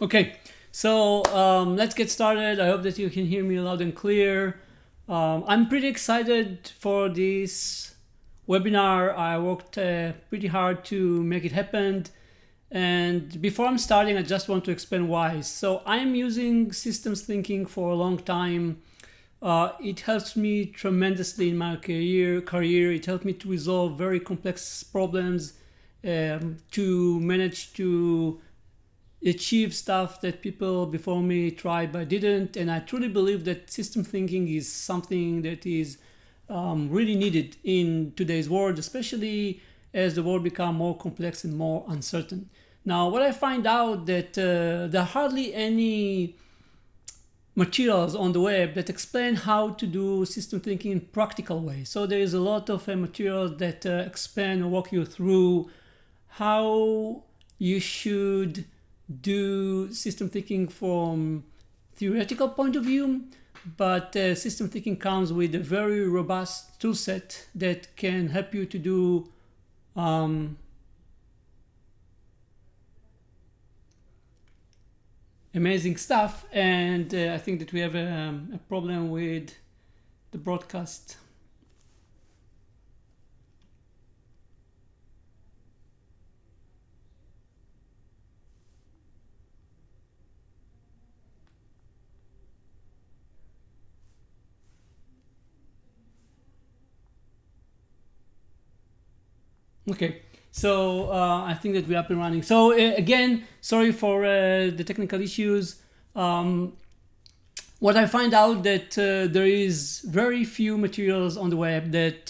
Okay, so let's get started. I hope that you can hear me loud and clear. I'm pretty excited for this webinar. I worked pretty hard to make it happen. And before I'm starting, I just want to explain why. So I'm using systems thinking for a long time. It helps me tremendously in my career. It helped me to resolve very complex problems, to manage to achieve stuff that people before me tried but didn't. And I truly believe that system thinking is something that is really needed in today's world, especially as the world becomes more complex and more uncertain. Now, what I find out that there are hardly any materials on the web that explain how to do system thinking in practical way. So there is a lot of materials that explain or walk you through how you should do system thinking from theoretical point of view, but system thinking comes with a very robust tool set that can help you to do amazing stuff. And I think that we have a problem with the broadcast. Okay, so I think that we're up and running. So again, sorry for the technical issues. What I find out that there is very few materials on the web that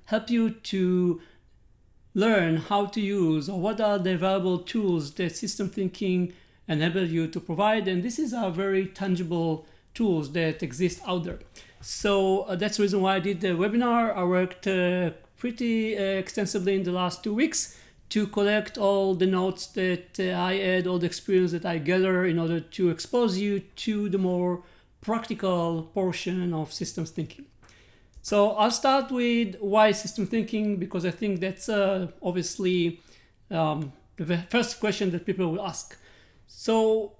help you to learn how to use or what are the available tools that system thinking enable you to provide. And this is a very tangible tools that exist out there. So that's the reason why I did the webinar. I worked pretty extensively in the last 2 weeks to collect all the notes that I had, all the experience that I gather in order to expose you to the more practical portion of systems thinking. So I'll start with why system thinking, because I think that's obviously the first question that people will ask. So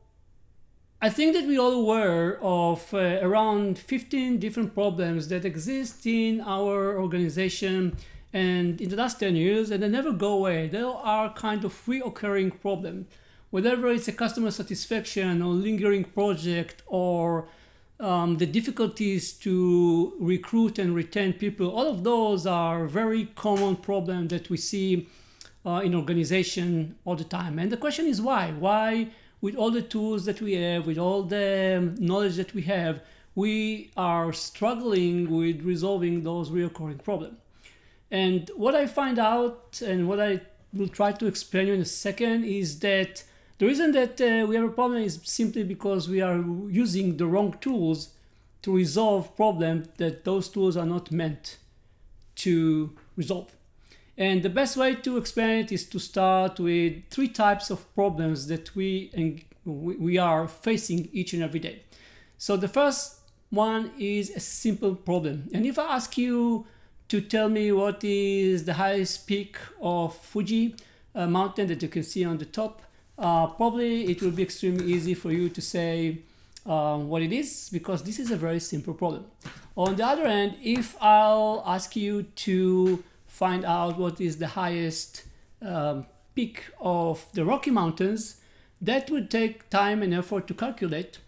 I think that we all aware of around 15 different problems that exist in our organization and in the last 10 years, and they never go away. There are kind of reoccurring problems, whether it's a customer satisfaction or lingering project or the difficulties to recruit and retain people. All of those are very common problems that we see in organization all the time. And the question is why? Why, with all the tools that we have, with all the knowledge that we have, we are struggling with resolving those recurring problems? And what I find out, and what I will try to explain you in a second, is that the reason that we have a problem is simply because we are using the wrong tools to resolve problems that those tools are not meant to resolve. And the best way to explain it is to start with 3 types of problems that we are facing each and every day. So the first one is a simple problem. And if I ask you to tell me what is the highest peak of Fuji mountain that you can see on the top, probably it will be extremely easy for you to say what it is, because this is a very simple problem. On the other hand, if I'll ask you to find out what is the highest peak of the Rocky Mountains, that would take time and effort to calculate,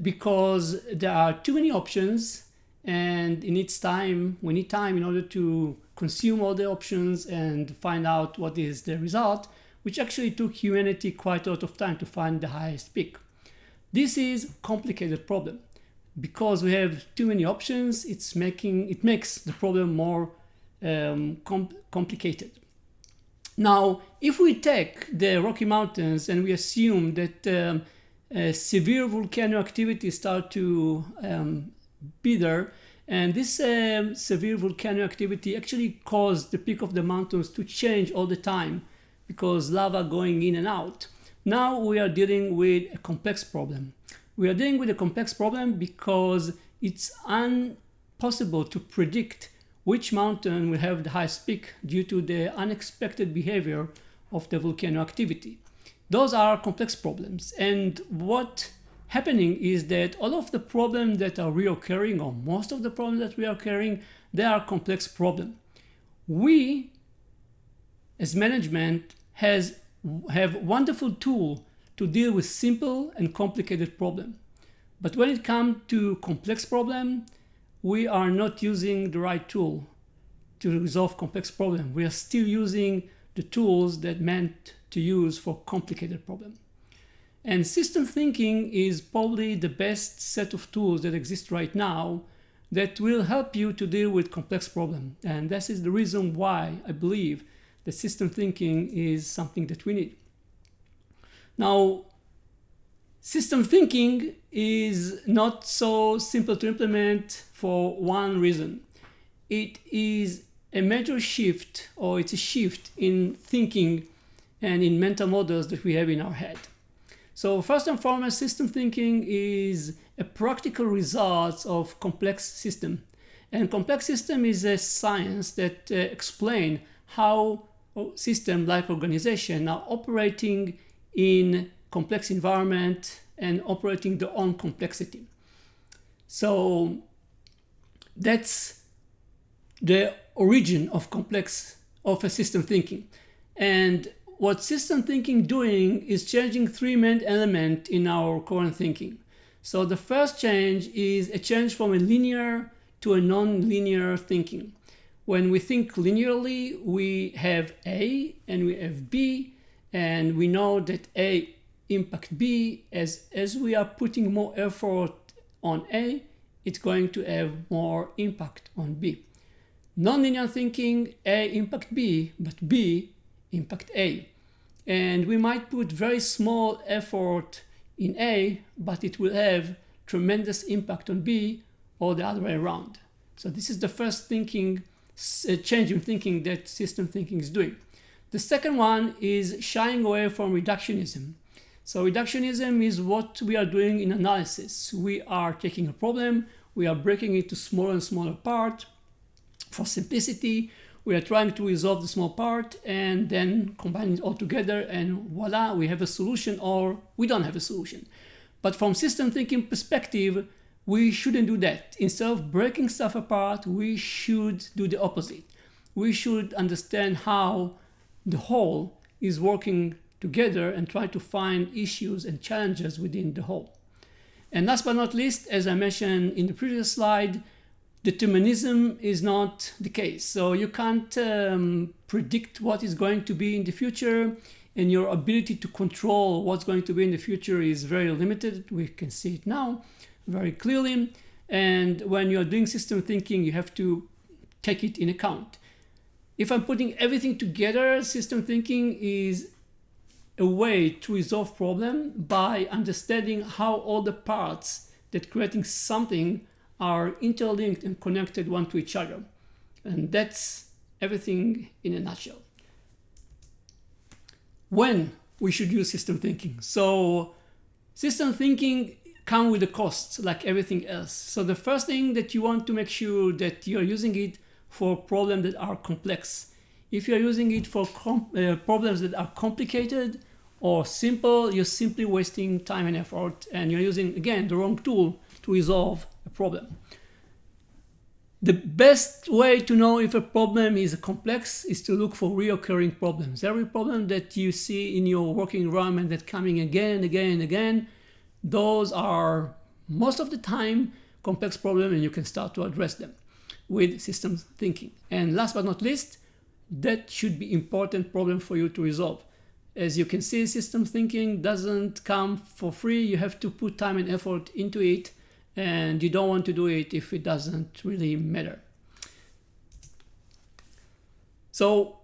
because there are too many options, and it needs time. We need time in order to consume all the options and find out what is the result, which actually took humanity quite a lot of time to find the highest peak. This is a complicated problem. Because we have too many options, it makes the problem more complicated. Now, if we take the Rocky Mountains and we assume that severe volcanic activity start to be there, and this severe volcanic activity actually caused the peak of the mountains to change all the time because lava going in and out. Now we are dealing with a complex problem. We are dealing with a complex problem because it's impossible to predict which mountain will have the highest peak due to the unexpected behavior of the volcano activity. Those are complex problems. And what happening is that all of the problems that are reoccurring, or most of the problems that reoccurring, they are complex problems. We, as management, have wonderful tool to deal with simple and complicated problems. But when it comes to complex problems, we are not using the right tool to resolve complex problems. We are still using the tools that meant to use for complicated problems. And system thinking is probably the best set of tools that exist right now that will help you to deal with complex problems. And this is the reason why I believe that system thinking is something that we need. Now, system thinking is not so simple to implement for one reason. It is a major shift, or it's a shift in thinking and in mental models that we have in our head. So first and foremost, system thinking is a practical result of complex system. And complex system is a science that explains how systems like organization are operating in complex environment and operating their own complexity. So that's the origin of a system thinking. And what system thinking doing is changing three main elements in our current thinking. So the first change is a change from a linear to a non-linear thinking. When we think linearly, we have A and we have B, and we know that A impacts B. As we are putting more effort on A, it's going to have more impact on B. Non-linear thinking, A impact B, but B impact A. And we might put very small effort in A, but it will have tremendous impact on B, or the other way around. So this is the first change in thinking that system thinking is doing. The second one is shying away from reductionism. So reductionism is what we are doing in analysis. We are taking a problem, we are breaking it to smaller and smaller parts. For simplicity, we are trying to resolve the small part and then combine it all together, and voila, we have a solution, or we don't have a solution. But from system thinking perspective, we shouldn't do that. Instead of breaking stuff apart, we should do the opposite. We should understand how the whole is working together and try to find issues and challenges within the whole. And last but not least, as I mentioned in the previous slide, determinism is not the case. So you can't predict what is going to be in the future, and your ability to control what's going to be in the future is very limited. We can see it now very clearly. And when you're doing system thinking, you have to take it in account. If I'm putting everything together, system thinking is a way to resolve problem by understanding how all the parts that creating something are interlinked and connected one to each other. And that's everything in a nutshell. When we should use system thinking. So system thinking comes with a cost like everything else. So the first thing that you want to make sure that you're using it for problems that are complex. If you're using it for problems that are complicated or simple, you're simply wasting time and effort, and you're using, again, the wrong tool to resolve a problem. The best way to know if a problem is complex is to look for reoccurring problems. Every problem that you see in your working environment that's coming again and again and again, those are most of the time complex problems, and you can start to address them with system thinking. And last but not least, that should be important problem for you to resolve. As you can see, system thinking doesn't come for free. You have to put time and effort into it, and you don't want to do it if it doesn't really matter. So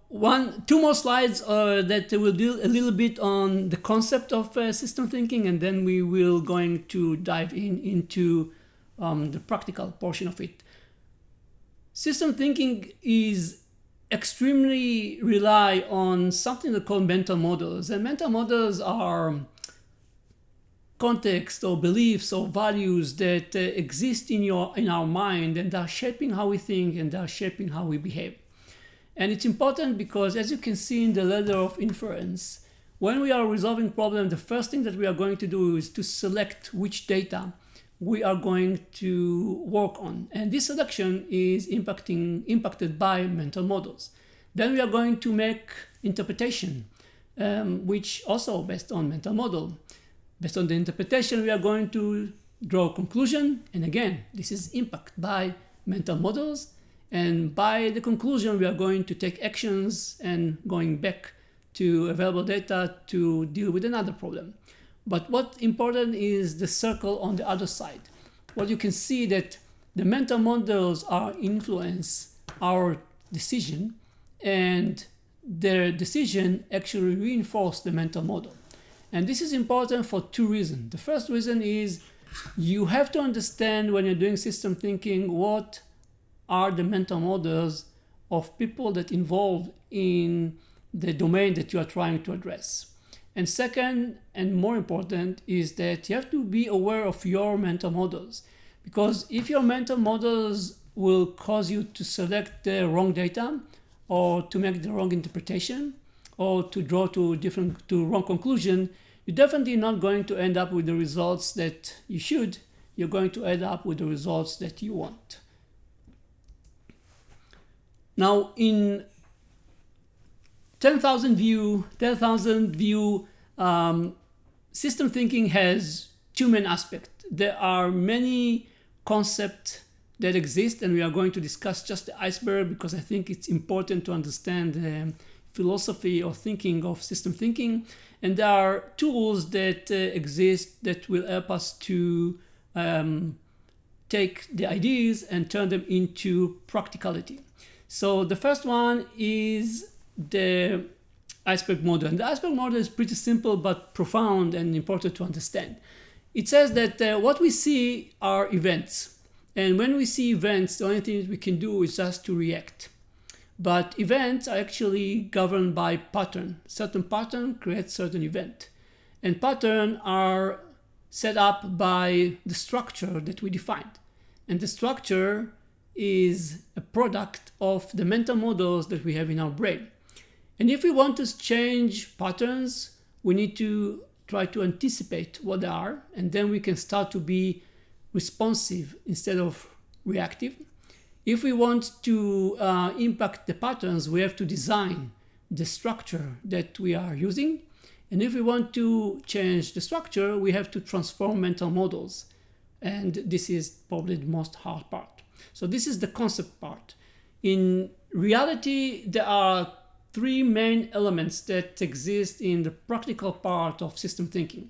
two more slides that will deal a little bit on the concept of system thinking, and then we will going to dive into the practical portion of it. System thinking is extremely rely on something that's called mental models, and mental models are context or beliefs or values that exist in our mind, and are shaping how we think and are shaping how we behave. And it's important because, as you can see in the ladder of inference, when we are resolving problem, the first thing that we are going to do is to select which data we are going to work on. And this selection is impacted by mental models. Then we are going to make interpretation, which also based on mental model. Based on the interpretation, we are going to draw a conclusion. And again, this is impacted by mental models. And by the conclusion, we are going to take actions and going back to available data to deal with another problem. But what's important is the circle on the other side. What you can see that the mental models are influence our decision, and their decision actually reinforce the mental model. And this is important for two reasons. The first reason is you have to understand when you're doing system thinking what are the mental models of people that involved in the domain that you are trying to address. And second, and more important, is that you have to be aware of your mental models. Because if your mental models will cause you to select the wrong data, or to make the wrong interpretation, or to draw to wrong conclusion, you're definitely not going to end up with the results that you should. You're going to end up with the results that you want. Now, in 10,000 view, system thinking has two main aspects. There are many concepts that exist, and we are going to discuss just the iceberg because I think it's important to understand the philosophy of thinking of system thinking. And there are tools that exist that will help us to take the ideas and turn them into practicality. So the first one is the Iceberg model. And the Iceberg model is pretty simple but profound and important to understand. It says that what we see are events. And when we see events, the only thing we can do is just to react. But events are actually governed by pattern. Certain pattern creates certain event. And pattern are set up by the structure that we defined. And the structure is a product of the mental models that we have in our brain. And if we want to change patterns, we need to try to anticipate what they are, and then we can start to be responsive instead of reactive. If we want to impact the patterns, we have to design the structure that we are using. And if we want to change the structure, we have to transform mental models. And this is probably the most hard part. So this is the concept part. In reality, there are three main elements that exist in the practical part of system thinking.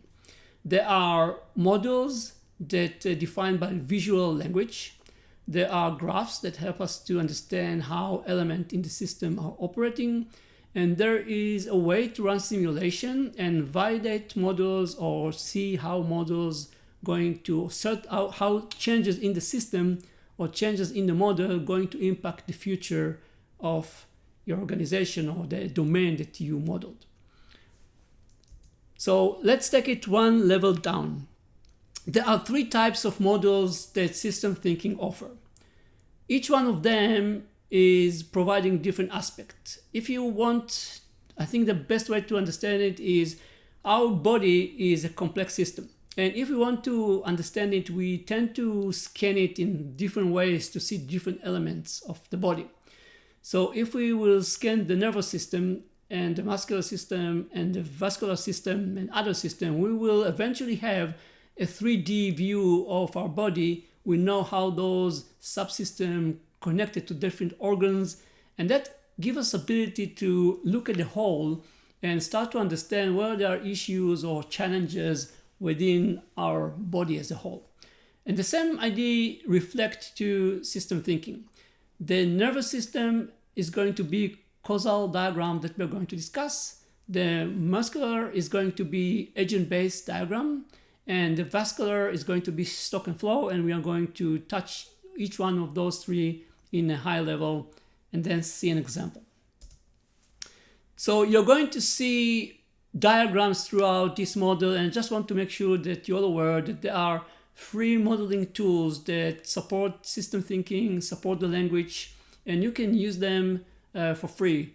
There are models that are defined by visual language. There are graphs that help us to understand how elements in the system are operating. And there is a way to run simulation and validate models or see how models going to sort out how changes in the system or changes in the model going to impact the future of your organization or the domain that you modeled. So let's take it one level down. There are three types of models that system thinking offer. Each one of them is providing different aspects. If you want, I think the best way to understand it is our body is a complex system. And if we want to understand it, we tend to scan it in different ways to see different elements of the body. So if we will scan the nervous system and the muscular system and the vascular system and other system, we will eventually have a 3D view of our body. We know how those subsystems connected to different organs, and that gives us ability to look at the whole and start to understand where there are issues or challenges within our body as a whole. And the same idea reflects to system thinking. The nervous system is going to be causal diagram that we're going to discuss. The muscular is going to be agent-based diagram, and the vascular is going to be stock and flow, and we are going to touch each one of those three in a high level and then see an example. So you're going to see diagrams throughout this model, and I just want to make sure that you're aware that there are free modeling tools that support system thinking, support the language, and you can use them for free.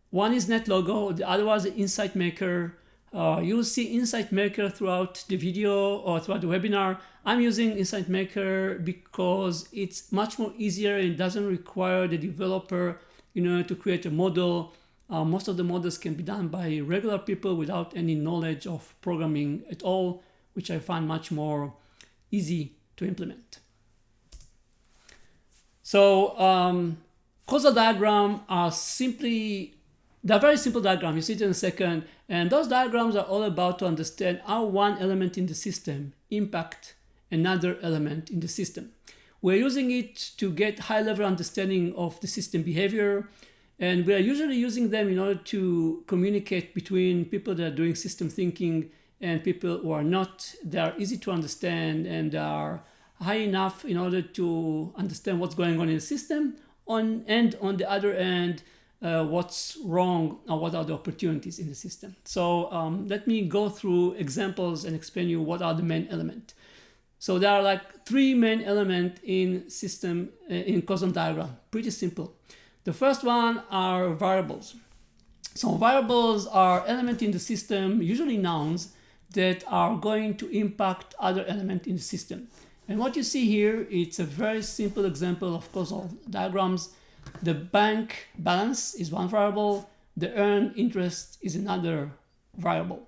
One is Net Logo, the other was Insight Maker. You'll see Insight Maker throughout the video or throughout the webinar. I'm using Insight Maker because it's much more easier and doesn't require the developer, to create a model. Most of the models can be done by regular people without any knowledge of programming at all, which I find much more easy to implement. So causal diagrams are they're very simple diagrams. You see it in a second. And those diagrams are all about to understand how one element in the system impact another element in the system. We're using it to get high-level understanding of the system behavior. And we are usually using them in order to communicate between people that are doing system thinking and people who are not. They are easy to understand and are high enough in order to understand what's going on in the system. And on the other end, what's wrong or what are the opportunities in the system. So let me go through examples and explain you what are the main elements. So there are like three main elements in system in causal diagram. Pretty simple. The first one are variables. So variables are elements in the system, usually nouns, that are going to impact other elements in the system. And what you see here, it's a very simple example of causal diagrams. The bank balance is one variable. The earned interest is another variable.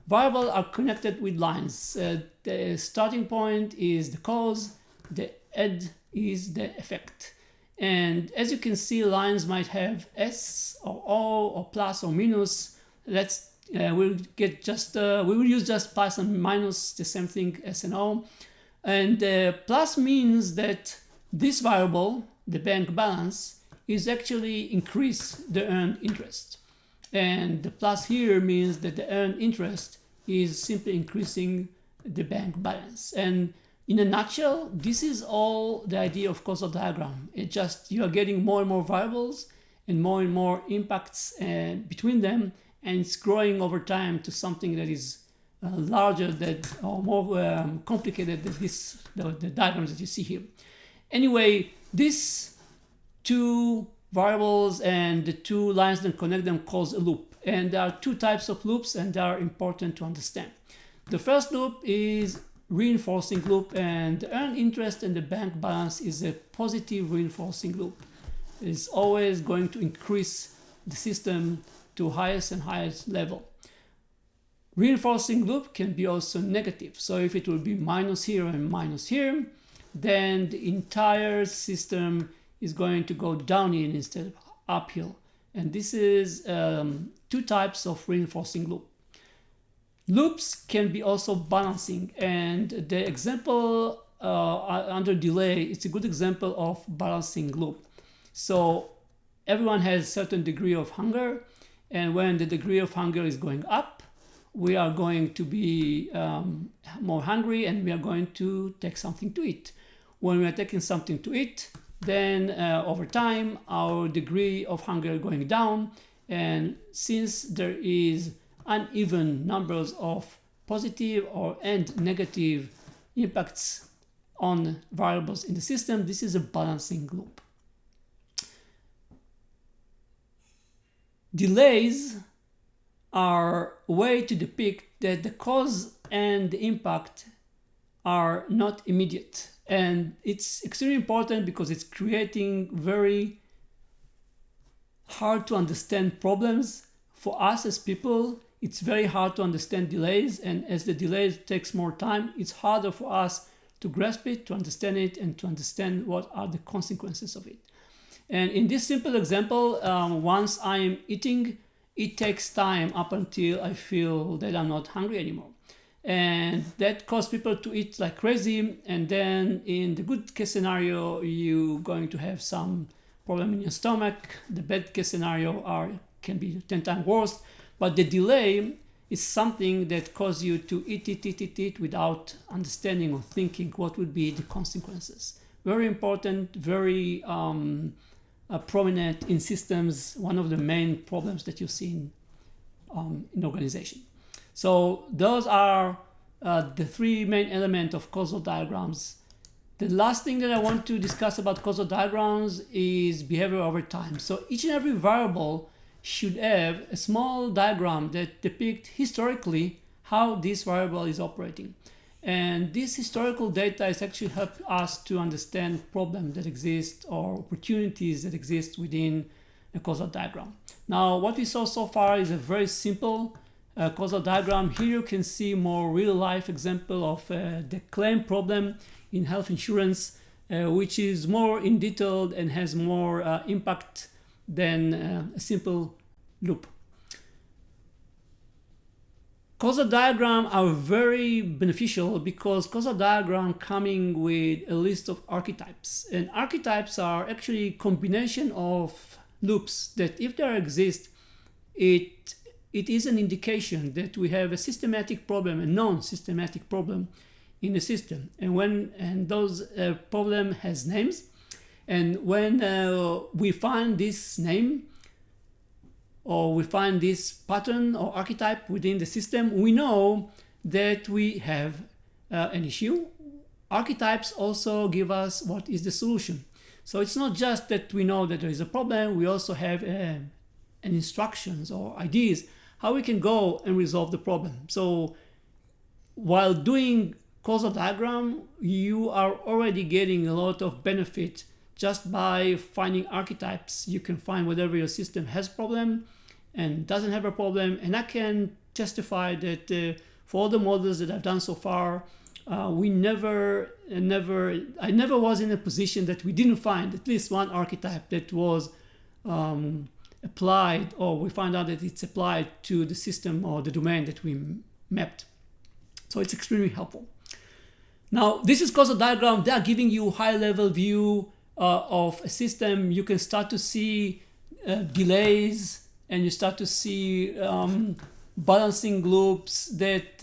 Variables are connected with lines. The starting point is the cause. The end is the effect. And as you can see, lines might have S or O or plus or minus. We will use just plus and minus, the same thing as an O. And plus means that this variable, the bank balance, is actually increase the earned interest. And the plus here means that the earned interest is simply increasing the bank balance. And in a nutshell, this is all the idea of causal diagram. It just, you are getting more and more variables and more impacts between them, and it's growing over time to something that is larger or more complicated than the diagrams that you see here. Anyway, these two variables and the two lines that connect them cause a loop. And there are two types of loops, and they are important to understand. The first loop is reinforcing loop, and the earned interest and the bank balance is a positive reinforcing loop. It's always going to increase the system to highest and highest level. Reinforcing loop can be also negative. So if it will be minus here and minus here, then the entire system is going to go downhill instead of uphill. And this is two types of reinforcing loop. Loops can be also balancing, and the example under delay, it's a good example of balancing loop. So everyone has certain degree of hunger, and when the degree of hunger is going up, we are going to be more hungry, and we are going to take something to eat. When we are taking something to eat, then over time, our degree of hunger going down, and since there is uneven numbers of positive and negative impacts on variables in the system, this is a balancing loop. Delays are a way to depict that the cause and the impact are not immediate. And it's extremely important because it's creating very hard to understand problems. For us as people, it's very hard to understand delays, and as the delays takes more time, it's harder for us to grasp it, to understand it, and to understand what are the consequences of it. And in this simple example, once I'm eating, it takes time up until I feel that I'm not hungry anymore. And that causes people to eat like crazy, and then in the good case scenario, you're going to have some problem in your stomach. The bad case scenario can be 10 times worse. But the delay is something that causes you to eat without understanding or thinking what would be the consequences. Very important, very prominent in systems, one of the main problems that you see in organization. So those are the three main elements of causal diagrams. The last thing that I want to discuss about causal diagrams is behavior over time. So each and every variable should have a small diagram that depicts historically how this variable is operating. And this historical data is actually help us to understand problems that exist or opportunities that exist within a causal diagram. Now, what we saw so far is a very simple causal diagram. Here you can see more real-life example of the claim problem in health insurance, which is more in detail and has more impact than a simple loop. Causal diagrams are very beneficial because causal diagrams coming with a list of archetypes. And archetypes are actually a combination of loops that if they exist, it is an indication that we have a systematic problem, a non-systematic problem in the system. And those problem has names. And when we find this name, or we find this pattern or archetype within the system, we know that we have an issue. Archetypes also give us what is the solution. So it's not just that we know that there is a problem, we also have an instructions or ideas how we can go and resolve the problem. So while doing causal diagram, you are already getting a lot of benefit just by finding archetypes. You can find whatever your system has problem and doesn't have a problem. And I can testify that for all the models that I've done so far, I never was in a position that we didn't find at least one archetype that was applied, or we find out that it's applied to the system or the domain that we mapped. So it's extremely helpful. Now, this is causal diagram. They are giving you high-level view of a system. You can start to see delays, and you start to see balancing loops that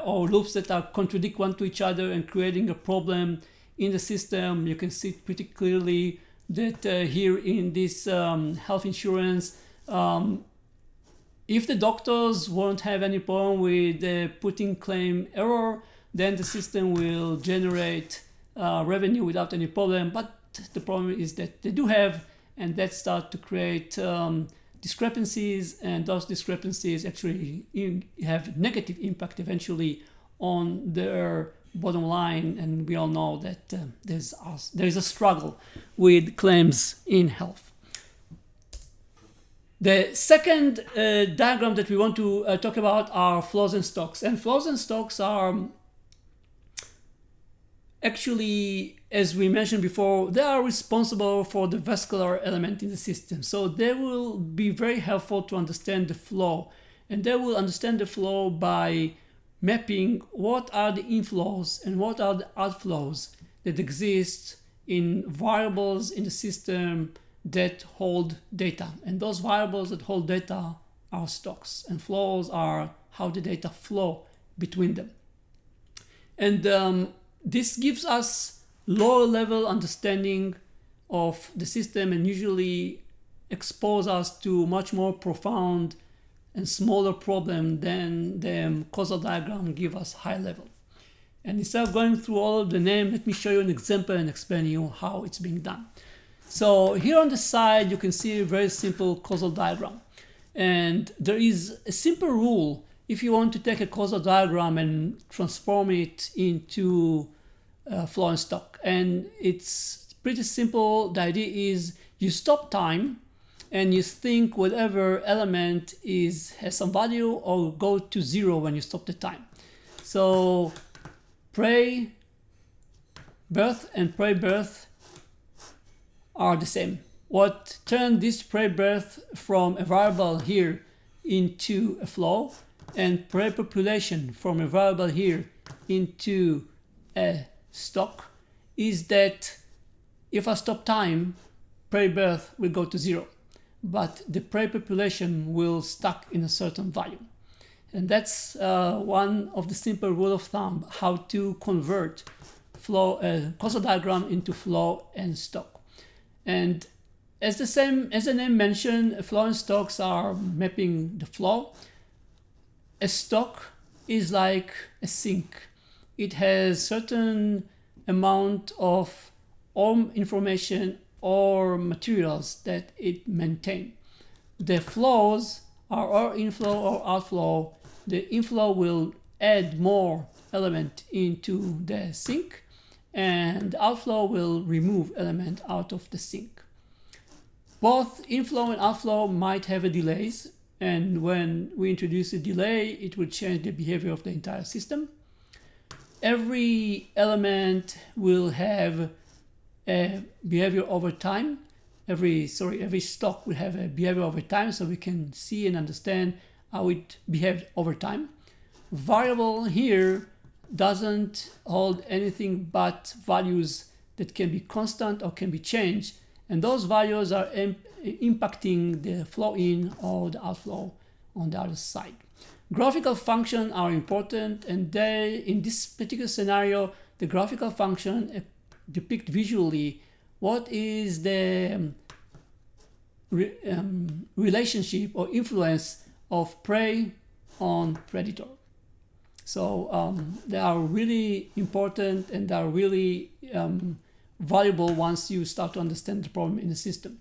or loops that are contradict one to each other and creating a problem in the system. You can see pretty clearly that here in this health insurance, if the doctors won't have any problem with putting claim error, then the system will generate revenue without any problem. But the problem is that they do have, and that start to create discrepancies, and those discrepancies actually have negative impact eventually on their bottom line. And we all know that there is a struggle with claims in health. The second diagram that we want to talk about are flows and stocks. And flows and stocks are actually, as we mentioned before, they are responsible for the vascular element in the system. So they will be very helpful to understand the flow. And they will understand the flow by mapping what are the inflows and what are the outflows that exist in variables in the system that hold data. And those variables that hold data are stocks, and flows are how the data flow between them. And this gives us lower level understanding of the system and usually expose us to much more profound and smaller problem than the causal diagram give us high level. And instead of going through all of the name, let me show you an example and explain you how it's being done. So here on the side, you can see a very simple causal diagram. And there is a simple rule if you want to take a causal diagram and transform it into flow and stock. And it's pretty simple. The idea is you stop time and you think whatever element has some value or go to zero when you stop the time. So pray birth and pray birth are the same. What turned this pray birth from a variable here into a flow, and pray population from a variable here into a stock, is that if I stop time, pray birth will go to zero, but the prey population will stuck in a certain value. And that's one of the simple rule of thumb how to convert causal diagram into flow and stock. And as the name mentioned, flow and stocks are mapping the flow. A stock is like a sink. It has certain amount of information or materials that it maintains. the flows are or inflow or outflow. The inflow will add more element into the sink, and the outflow will remove element out of the sink. Both inflow and outflow might have a delays, and when we introduce a delay, it will change the behavior of the entire system. Every element will have a behavior over time. Every stock will have a behavior over time, so we can see and understand how it behaved over time. Variable here doesn't hold anything but values that can be constant or can be changed, and those values are impacting the flow in or the outflow on the other side. Graphical functions are important, and in this particular scenario, the graphical function depict visually what is the relationship or influence of prey on predator. So they are really important, and they are really valuable once you start to understand the problem in the system.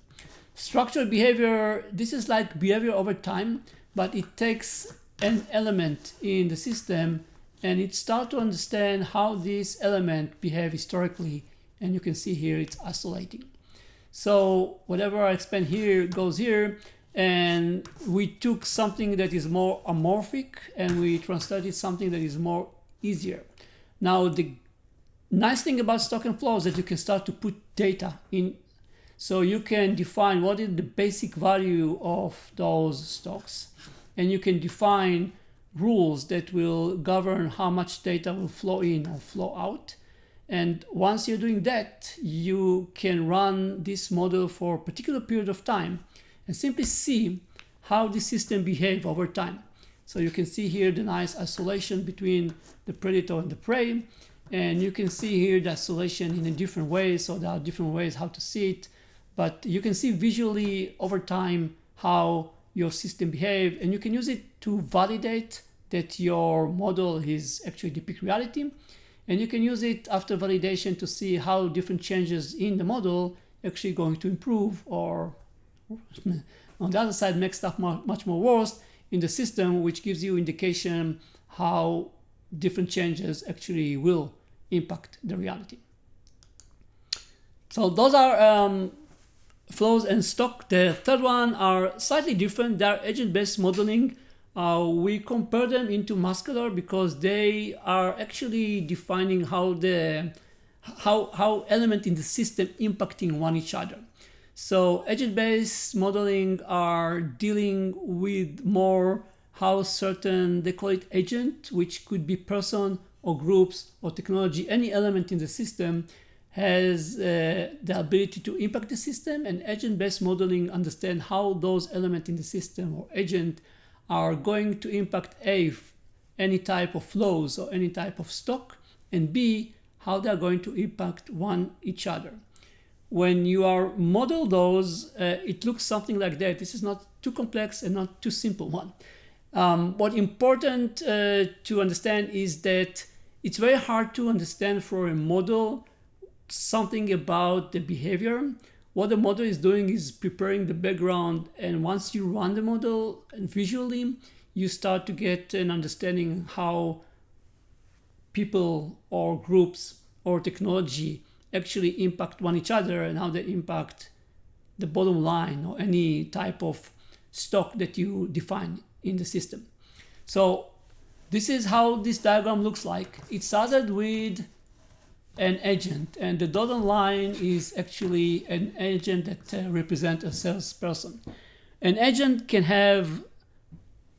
Structured behavior, this is like behavior over time, but it takes an element in the system and it starts to understand how this element behave historically, and you can see here it's oscillating. So whatever I expand here goes here, and we took something that is more amorphic and we translated something that is more easier. Now the nice thing about stock and flow is that you can start to put data in, so you can define what is the basic value of those stocks, and you can define rules that will govern how much data will flow in or flow out. And once you're doing that, you can run this model for a particular period of time and simply see how the system behave over time. So you can see here the nice isolation between the predator and the prey, and you can see here the isolation in a different way. So there are different ways how to see it, but you can see visually over time how your system behave, and you can use it to validate that your model is actually depict reality. And you can use it after validation to see how different changes in the model actually going to improve, or on the other side make stuff much more worse in the system, which gives you indication how different changes actually will impact the reality. So those are flows and stock. The third one are slightly different. They are agent-based modeling. We compare them into muscular because they are actually defining how element in the system impacting one each other. So agent-based modeling are dealing with more how certain, they call it agent, which could be person or groups or technology, any element in the system has the ability to impact the system, and agent-based modeling understand how those elements in the system or agent are going to impact A, any type of flows or any type of stock, and B, how they're going to impact each other. When you are model those, it looks something like that. This is not too complex and not too simple one. What's important to understand is that it's very hard to understand for a model something about the behavior. What the model is doing is preparing the background, and once you run the model and visually, you start to get an understanding how people or groups or technology actually impact one each other, and how they impact the bottom line or any type of stock that you define in the system. So this is how this diagram looks like. It started with an agent, and the dotted line is actually an agent that represents a salesperson. An agent can have,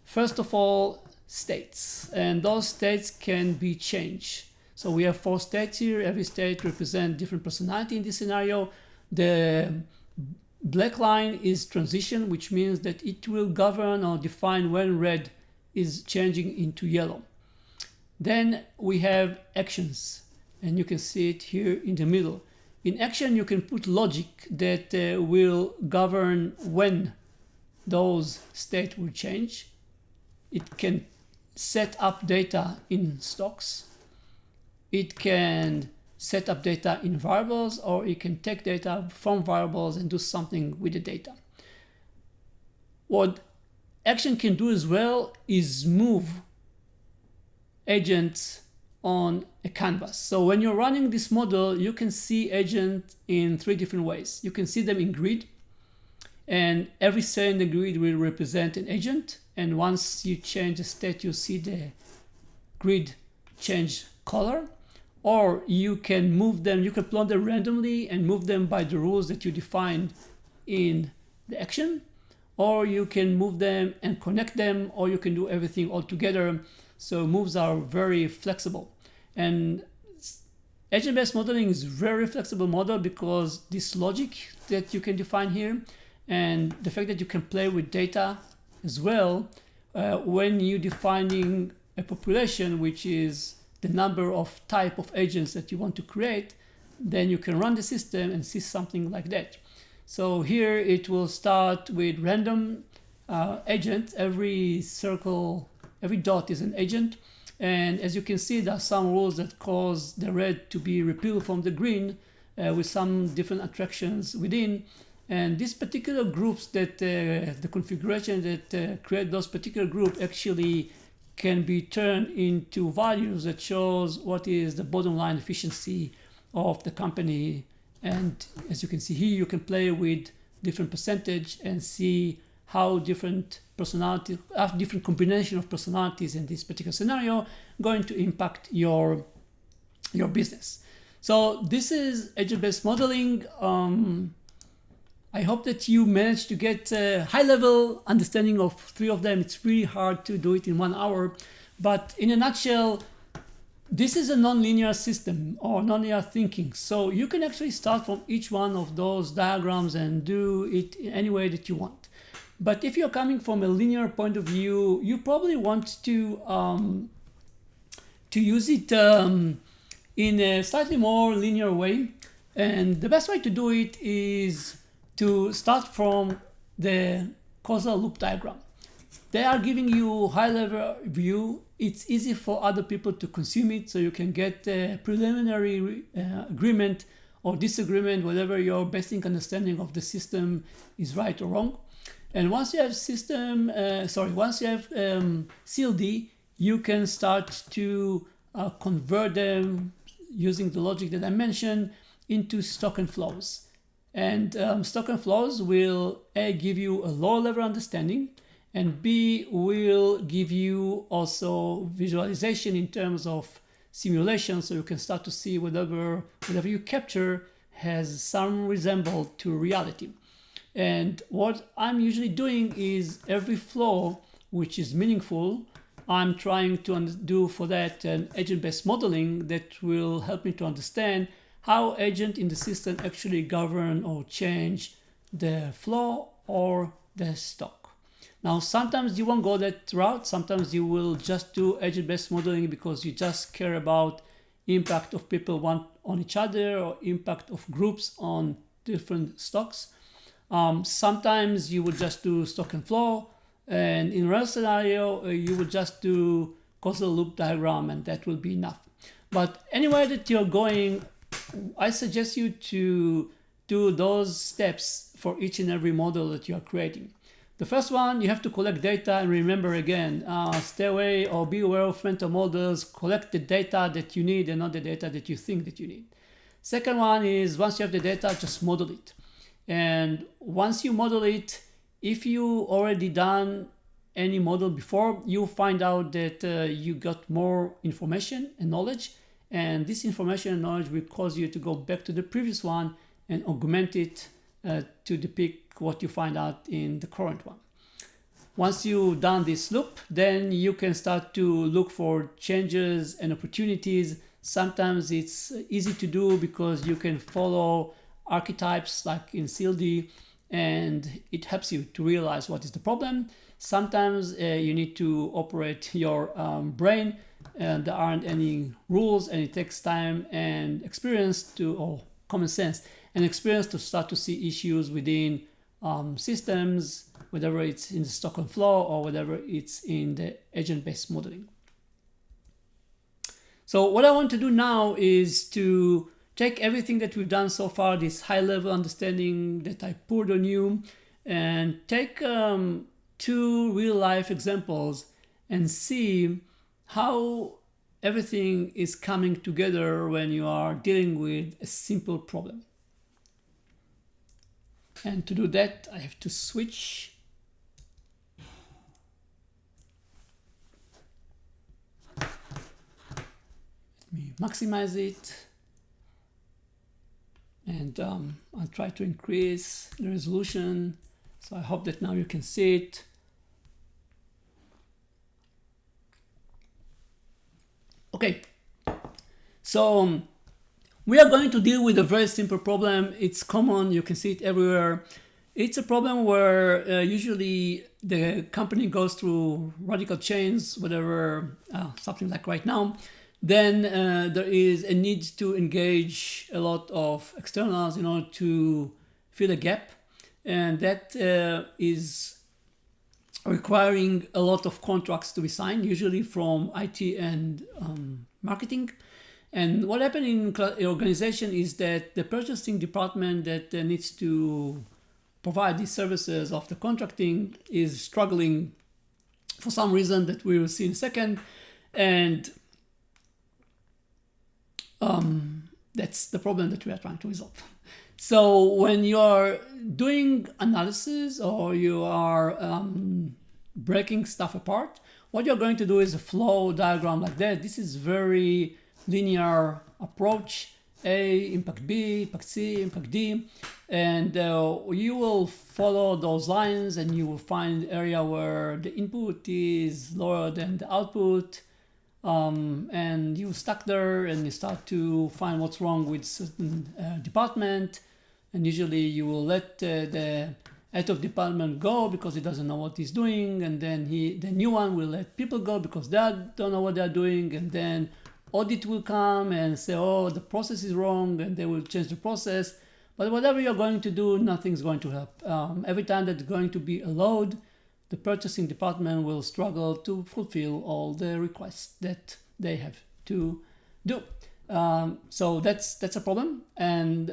first of all, states, and those states can be changed. So we have 4 states here. Every state represents different personality in this scenario. The black line is transition, which means that it will govern or define when red is changing into yellow. Then we have actions, and you can see it here in the middle. In action, you can put logic that will govern when those states will change. It can set up data in stocks. It can set up data in variables, or it can take data from variables and do something with the data. What action can do as well is move agents on a canvas. So when you're running this model, you can see agents in 3 different ways. You can see them in grid, and every cell in the grid will represent an agent. And once you change the state, you see the grid change color. Or you can move them, you can plot them randomly and move them by the rules that you defined in the action. Or you can move them and connect them, or you can do everything all together. So moves are very flexible. And agent-based modeling is very flexible model because this logic that you can define here and the fact that you can play with data as well when you're defining a population, which is the number of type of agents that you want to create, then you can run the system and see something like that. So here it will start with random agents. Every circle, every dot is an agent. And as you can see, there are some rules that cause the red to be repealed from the green with some different attractions within. And these particular groups that the configuration that create those particular groups actually can be turned into values that shows what is the bottom line efficiency of the company. And as you can see here, you can play with different percentage and see how different personality, different combination of personalities in this particular scenario going to impact your business. So this is agent-based modeling. I hope that you managed to get a high-level understanding of 3 of them. It's really hard to do it in 1 hour, but in a nutshell, this is a nonlinear system or nonlinear thinking. So you can actually start from each one of those diagrams and do it in any way that you want. But if you're coming from a linear point of view, you probably want to use it in a slightly more linear way. And the best way to do it is to start from the causal loop diagram. They are giving you high-level view. It's easy for other people to consume it, so you can get a preliminary agreement or disagreement, whatever your basic understanding of the system is right or wrong. And once you have CLD, you can start to convert them using the logic that I mentioned into stock and flows. And stock and flows will A, give you a lower level understanding, and B, will give you also visualization in terms of simulation, so you can start to see whatever you capture has some resemblance to reality. And what I'm usually doing is every flow which is meaningful, I'm trying to do for that an agent-based modeling that will help me to understand how agent in the system actually govern or change the flow or the stock. Now, sometimes you won't go that route. Sometimes you will just do agent-based modeling because you just care about impact of people on each other or impact of groups on different stocks. Sometimes you would just do stock and flow, and in real scenario, you would just do causal loop diagram, and that will be enough. But anywhere that you're going, I suggest you to do those steps for each and every model that you are creating. The first one, you have to collect data, and remember again, stay away or be aware of mental models. Collect the data that you need and not the data that you think that you need. Second one is, once you have the data, just model it. And once you model it, if you already done any model before, you find out that you got more information and knowledge. And this information and knowledge will cause you to go back to the previous one and augment it to depict what you find out in the current one. Once you've done this loop, then you can start to look for changes and opportunities. Sometimes it's easy to do because you can follow archetypes like in CLD, and it helps you to realize what is the problem. Sometimes you need to operate your brain, and there aren't any rules, and it takes time and experience or common sense and experience to start to see issues within systems, whether it's in the stock and flow or whether it's in the agent-based modeling. So what I want to do now is to take everything that we've done so far, this high-level understanding that I poured on you, and take 2 real-life examples and see how everything is coming together when you are dealing with a simple problem. And to do that, I have to switch. Let me maximize it. And I'll try to increase the resolution. So I hope that now you can see it. Okay, so we are going to deal with a very simple problem. It's common, you can see it everywhere. It's a problem where usually the company goes through radical change, whatever, something like right now. Then there is a need to engage a lot of externals in order to fill a gap. And that is requiring a lot of contracts to be signed, usually from IT and marketing. And what happened in organization is that the purchasing department that needs to provide these services of the contracting is struggling for some reason that we will see in a second. And that's the problem that we are trying to resolve. So when you are doing analysis or you are breaking stuff apart, what you're going to do is a flow diagram like that. This is very linear approach. A, impact B, impact C, impact D. And you will follow those lines and you will find the area where the input is lower than the output. And you stuck there and you start to find what's wrong with certain department. And usually you will let the head of department go because he doesn't know what he's doing. And then the new one will let people go because they don't know what they're doing. And then audit will come and say, oh, the process is wrong, and they will change the process. But whatever you're going to do, nothing's going to help. Every time there's going to be a load, the purchasing department will struggle to fulfill all the requests that they have to do. So that's a problem. And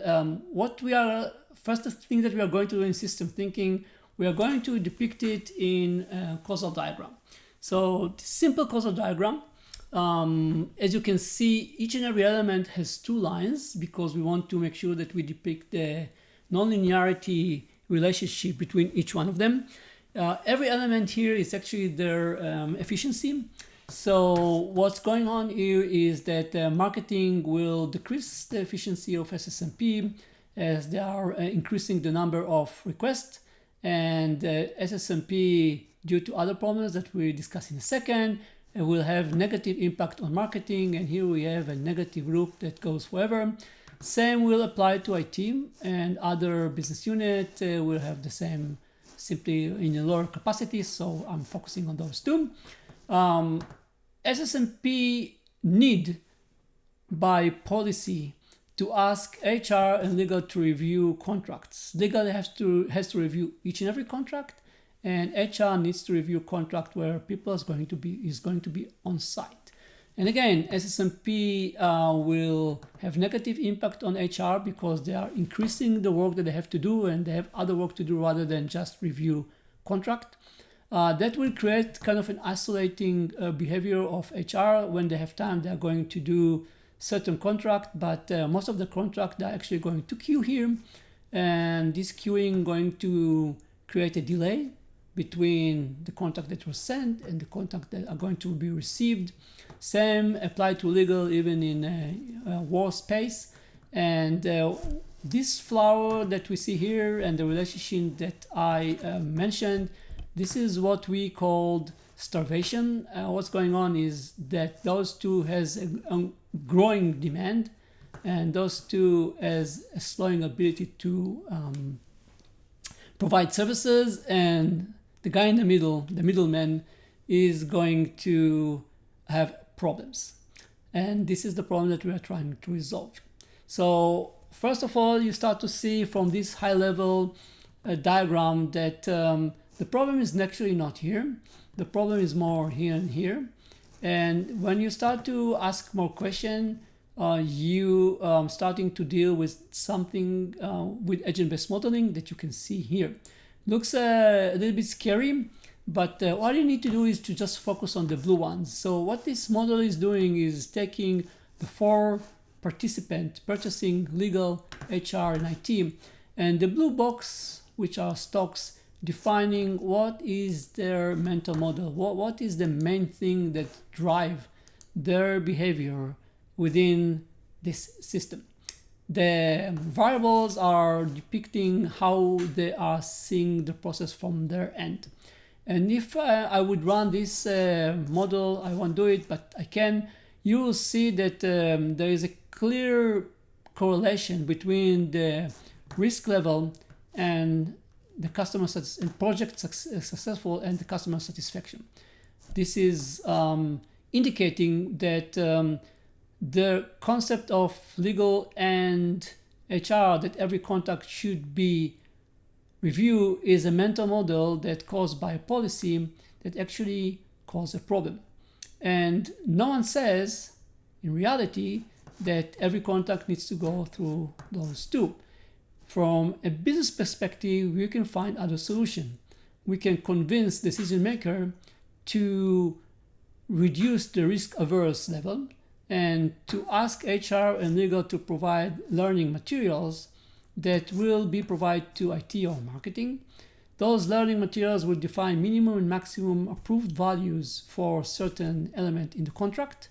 first thing that we are going to do in system thinking, we are going to depict it in a causal diagram. So simple causal diagram. As you can see, each and every element has 2 lines because we want to make sure that we depict the nonlinearity relationship between each one of them. Every element here is actually their efficiency. So what's going on here is that marketing will decrease the efficiency of SSMP as they are increasing the number of requests, and SSMP, due to other problems that we'll discuss in a second, will have negative impact on marketing, and here we have a negative loop that goes forever. Same will apply to IT, and other business unit will have the same, simply in a lower capacity, so I'm focusing on those 2. SSMP need by policy to ask HR and legal to review contracts. Legal has to review each and every contract, and HR needs to review contract where people is going to be on site. And again, SSMP will have negative impact on HR because they are increasing the work that they have to do, and they have other work to do rather than just review contract. That will create kind of an isolating behavior of HR. When they have time, they are going to do certain contract, but most of the contract are actually going to queue here, and this queuing going to create a delay between the contract that was sent and the contract that are going to be received. Same apply to legal even in a war space. And this flower that we see here and the relationship that I mentioned, this is what we called starvation. What's going on is that those 2 has a growing demand, and those 2 has a slowing ability to provide services, and the guy in the middle, the middleman, is going to have problems. And this is the problem that we are trying to resolve. So first of all, you start to see from this high level diagram that the problem is actually not here. The problem is more here and here. And when you start to ask more questions, you starting to deal with something with agent-based modeling that you can see here. Looks a little bit scary, But all you need to do is to just focus on the blue ones. So what this model is doing is taking the 4 participants, purchasing, legal, HR, and IT, and the blue box, which are stocks, defining what is their mental model, what is the main thing that drive their behavior within this system. The variables are depicting how they are seeing the process from their end. And if I would run this model, I won't do it, but I can, you will see that there is a clear correlation between the risk level and the customer and project successful and the customer satisfaction. This is indicating that the concept of legal and HR, that every contract should be reviewed, is a mental model that caused by a policy that actually caused a problem. And no one says, in reality, that every contract needs to go through those 2. From a business perspective, we can find other solution. We can convince decision maker to reduce the risk averse level and to ask HR and legal to provide learning materials that will be provided to IT or marketing. Those learning materials will define minimum and maximum approved values for certain element in the contract.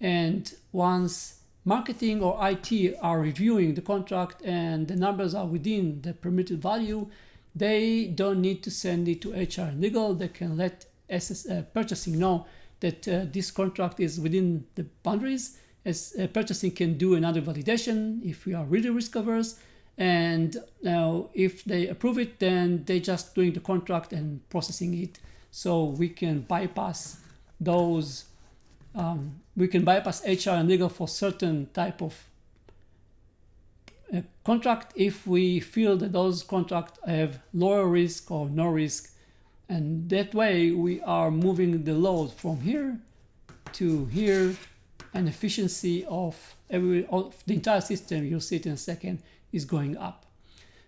And once marketing or IT are reviewing the contract and the numbers are within the permitted value, they don't need to send it to HR and legal. They can let purchasing know that this contract is within the boundaries, as purchasing can do another validation if we are really risk averse. And now if they approve it, then they just doing the contract and processing it. So we can bypass those, we can bypass HR and legal for certain type of contract if we feel that those contracts have lower risk or no risk. And that way we are moving the load from here to here, and efficiency of the entire system, you'll see it in a second, is going up.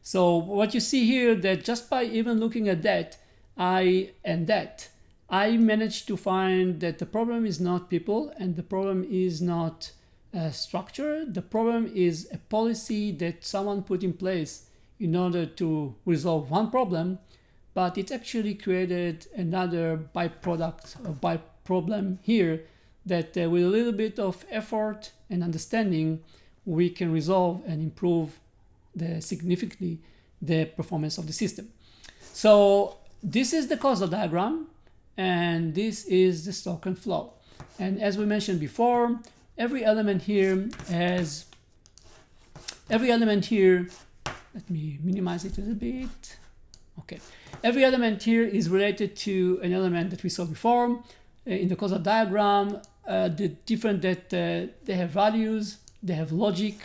So what you see here, that just by even looking at that, I managed to find that the problem is not people, and the problem is not structure. The problem is a policy that someone put in place in order to resolve one problem, but it actually created another byproduct or by problem here that with a little bit of effort and understanding, we can resolve and improve significantly the performance of the system. So this is the causal diagram, and this is the stock and flow. And as we mentioned before, every element here, let me minimize it a little bit. Okay, every element here is related to an element that we saw before in the causal diagram. The different that they have values, they have logic,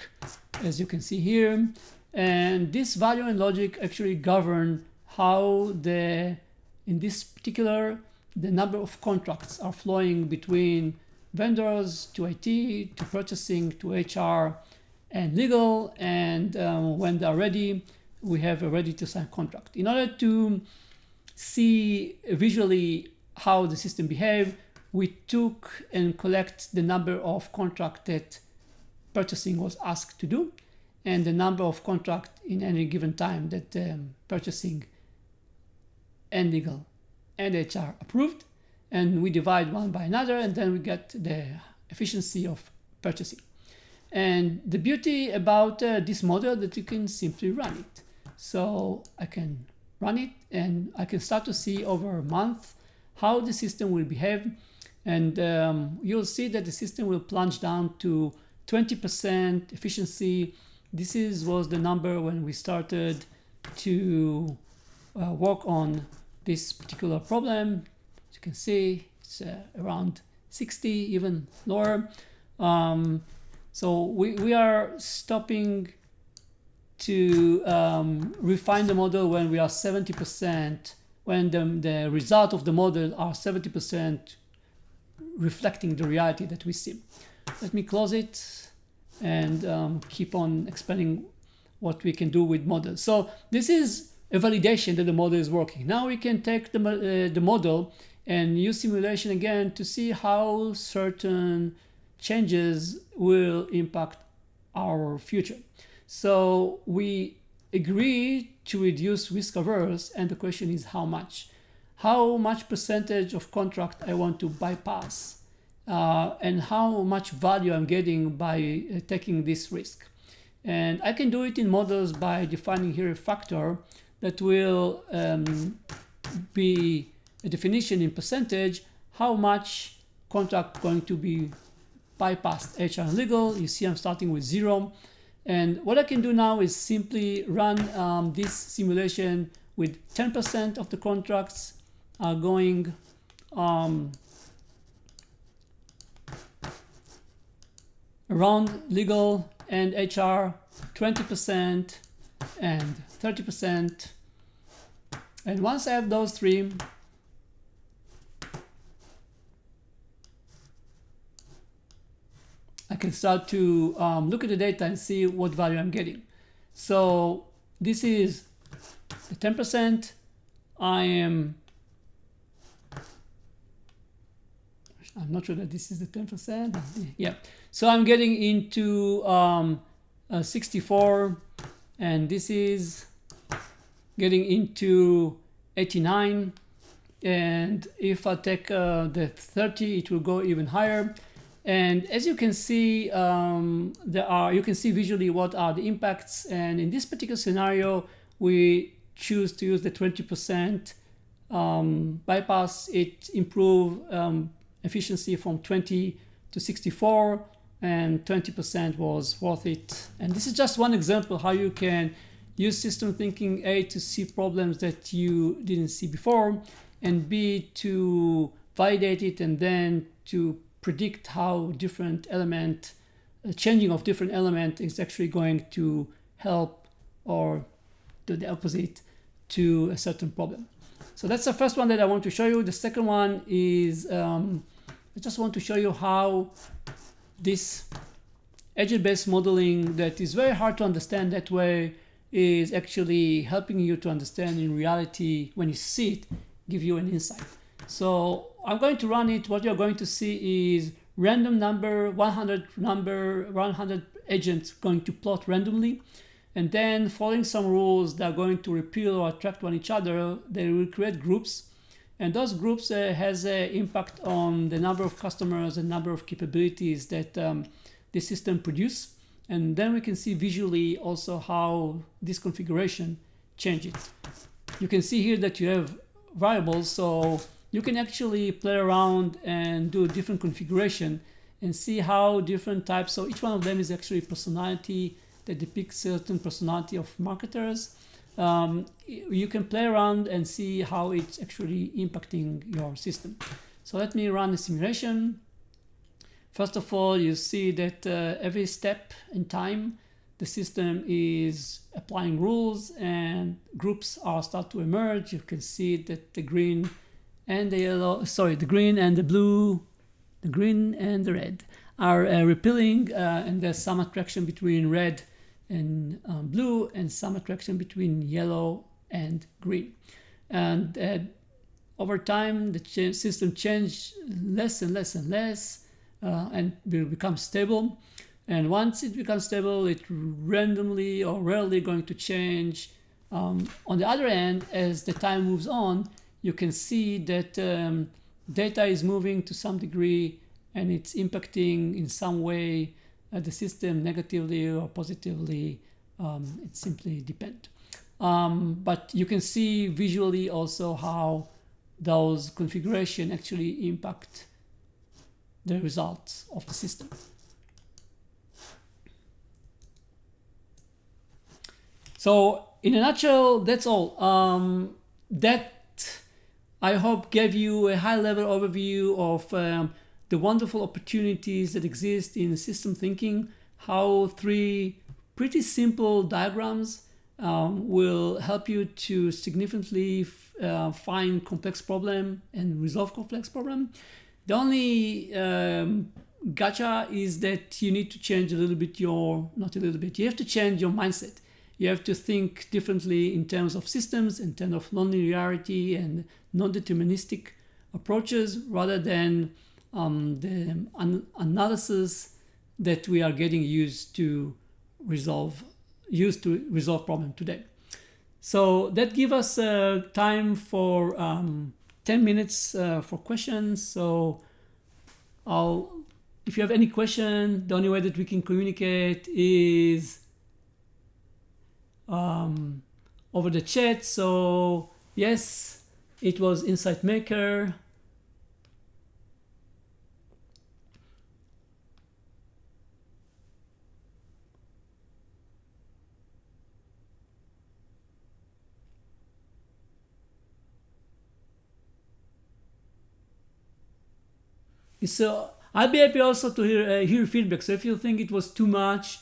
as you can see here, and this value and logic actually govern how in this particular, the number of contracts are flowing between vendors to IT, to purchasing, to HR and legal, and when they're ready, we have a ready to sign contract. In order to see visually how the system behaves, we took and collect the number of contracts that purchasing was asked to do, and the number of contracts in any given time that purchasing and legal and HR approved, and we divide one by another, and then we get the efficiency of purchasing. And the beauty about this model that you can simply run it. So I can run it, and I can start to see over a month how the system will behave. And you'll see that the system will plunge down to 20% efficiency. This was the number when we started to work on this particular problem. As you can see, it's around 60, even lower. So we are stopping to refine the model when we are 70%, when the result of the model are 70% reflecting the reality that we see. Let me close it and keep on explaining what we can do with models. So this is a validation that the model is working. Now we can take the model and use simulation again to see how certain changes will impact our future. So we agree to reduce risk averse, and the question is how much? How much percentage of contract I want to bypass, and how much value I'm getting by taking this risk. And I can do it in models by defining here a factor that will be a definition in percentage, how much contract going to be bypassed, HR and legal. You see I'm starting with 0. And what I can do now is simply run this simulation with 10% of the contracts going around legal and HR, 20% and 30%. And once I have those three, I can start to look at the data and see what value I'm getting. So this is the 10%. I'm not sure that this is the 10%. Yeah. So I'm getting into 64, and this is getting into 89. And if I take the 30, it will go even higher. And as you can see, you can see visually what are the impacts. And in this particular scenario, we choose to use the 20% bypass. It improve efficiency from 20 to 64, and 20% was worth it. And this is just one example how you can use system thinking, A, to see problems that you didn't see before, and B, to validate it, and then to predict how different element, changing of different element is actually going to help or do the opposite to a certain problem. So that's the first one that I want to show you. The second one is I just want to show you how this agent-based modeling that is very hard to understand that way is actually helping you to understand in reality. When you see it, give you an insight. So I'm going to run it. What you're going to see is random number, 100 agents going to plot randomly. And then following some rules that are going to repel or attract on each other, they will create groups. And those groups has an impact on the number of customers and number of capabilities that the system produce. And then we can see visually also how this configuration changes. You can see here that you have variables, so you can actually play around and do a different configuration and see how different types, so each one of them is actually personality that depicts certain personality of marketers. You can play around and see how it's actually impacting your system. So let me run a simulation. First of all, you see that every step in time, the system is applying rules and groups are start to emerge. You can see that the green and the yellow, sorry, the green and the blue, the green and the red are repelling, and there's some attraction between red and blue, and some attraction between yellow and green. And over time, the system changes less and less and less, and will become stable. And once it becomes stable, it randomly or rarely going to change. On the other end, as the time moves on, you can see that data is moving to some degree, and it's impacting in some way the system negatively or positively. It simply depends. But you can see visually also how those configuration actually impact the results of the system. So in a nutshell, that's all. That I hope gave you a high-level overview of the wonderful opportunities that exist in system thinking, how three pretty simple diagrams will help you to significantly find complex problem and resolve complex problem. The only gotcha is that you need to change a little bit you have to change your mindset. You have to think differently in terms of systems, in terms of non-linearity and non-deterministic approaches, rather than the analysis that we are getting used to resolve problem today. So that gives us time for 10 minutes for questions. So if you have any question, the only way that we can communicate is over the chat. So yes, it was Insight Maker. So I'll be happy also to hear feedback. So if you think it was too much,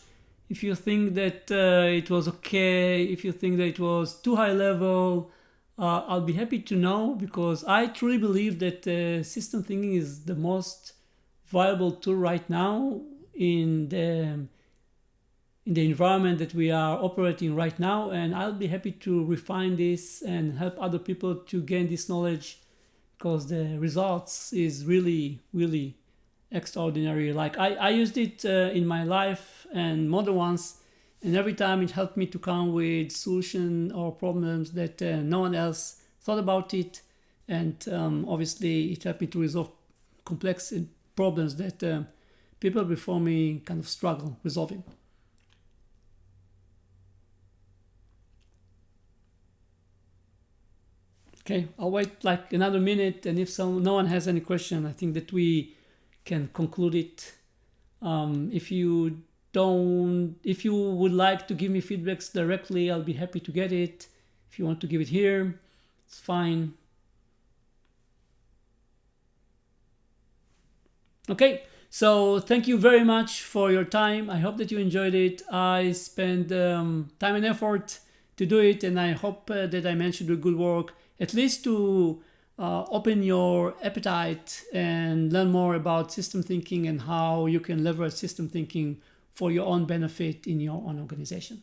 if you think that it was okay, if you think that it was too high level, I'll be happy to know, because I truly believe that system thinking is the most viable tool right now in the environment that we are operating right now. And I'll be happy to refine this and help other people to gain this knowledge, because the results is really, really extraordinary. Like I used it in my life and more than once, and every time it helped me to come with solution or problems that no one else thought about it. And obviously it helped me to resolve complex problems that people before me kind of struggle resolving. Okay, I'll wait like another minute, and if no one has any question, I think that we can conclude it. If you would like to give me feedbacks directly, I'll be happy to get it. If you want to give it here, it's fine. Okay, so thank you very much for your time. I hope that you enjoyed it. I spent time and effort to do it, and I hope that I managed to do good work, at least to open your appetite and learn more about system thinking and how you can leverage system thinking for your own benefit in your own organization.